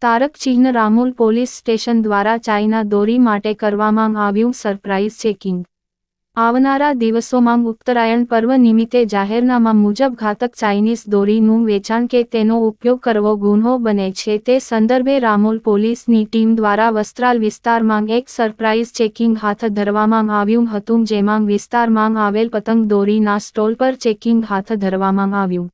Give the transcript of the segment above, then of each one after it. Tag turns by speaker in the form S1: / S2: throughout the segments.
S1: તારક ચિહ્ન Ramol police station દ્વારા China દોરી માટે કરવામાં આવ્યું સરપ્રાઇઝ ચેકિંગ। આવનારા દિવસોમાં ઉત્તરાયણ પર્વ નિમિત્તે જાહેરનામા મુજબ ઘાતક ચાઇનીઝ દોરીનું વેચાણ કે તેનો ઉપયોગ કરવો ગુન્હો બને છે, તે સંદર્ભે રામોલ પોલીસની ટીમ દ્વારા વસ્ત્રાલ વિસ્તારમાં એક સરપ્રાઇઝ ચેકિંગ હાથ ધરવામાં આવ્યું હતું, જેમાં વિસ્તારમાં આવેલ પતંગ દોરીના સ્ટોલ પર ચેકિંગ હાથ ધરવામાં આવ્યું।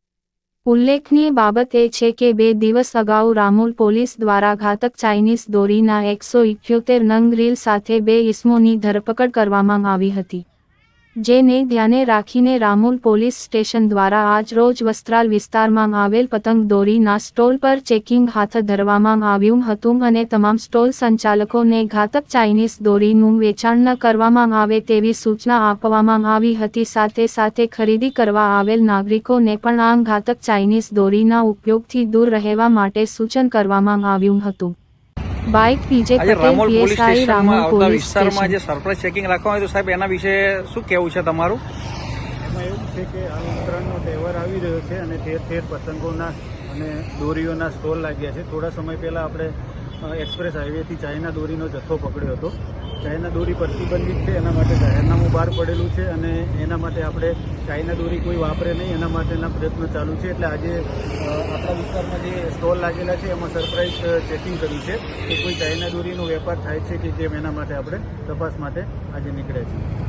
S1: ઉલ્લેખનીય બાબત એ છે કે 2 દિવસ અગાઉ રામોલ પોલીસ દ્વારા ઘાતક ચાઇનીઝ દોરીના 178 નંગ રીલ સાથે 2 ઇસમોની ધરપકડ કરવામાં આવી હતી, જેને ધ્યાને રાખીને રામોલ પોલીસ સ્ટેશન દ્વારા આજ રોજ વસ્ત્રાલ વિસ્તારમાં આવેલ પતંગ દોરીના સ્ટોલ પર ચેકિંગ હાથ ધરવામાં આવ્યું હતું અને તમામ સ્ટોલ સંચાલકોને ઘાતક ચાઇનીઝ દોરીનું વેચાણ ન કરવામાં આવે તેવી સૂચના આપવામાં આવી હતી। સાથે સાથે ખરીદી કરવા આવેલ નાગરિકોને પણ આ ઘાતક ચાઇનીઝ દોરીના ઉપયોગથી દૂર રહેવા માટે સૂચન કરવામાં આવ્યું હતું। Bike PJ Patel PSI Ramol police
S2: વિસ્તારમાં જે સરપ્રાઇઝ ચેકિંગ રાખવામાં આવ્યું સાહેબ, એના વિશે શું કહેવું છે તમારું?
S3: એમાં એવું છે કે આ ઉત્તરાયણનો તહેવાર આવી રહ્યો છે અને ઠેર ઠેર પતંગોના અને દોરીઓના સ્ટોલ લાગ્યા છે। થોડા સમય પહેલાં આપણે એક્સપ્રેસ હાઈવેથી ચાઇના દોરીનો જથ્થો પકડ્યો હતો। ચાઇના દોરી પ્રતિબંધિત છે, એના માટે જાહેરનામું બહાર પડેલું છે અને એના માટે આપણે ચાઇના દોરી કોઈ વાપરે નહીં એના માટેના પ્રયત્નો ચાલુ છે। એટલે આજે આપણા વિસ્તારમાં જે સ્ટોલ લાગેલા છે એમાં સરપ્રાઇઝ ચેકિંગ કર્યું છે કે કોઈ ચાઇના દોરીનો વેપાર થાય છે કે જેમ, એના માટે આપણે તપાસ માટે આજે નીકળ્યા છીએ।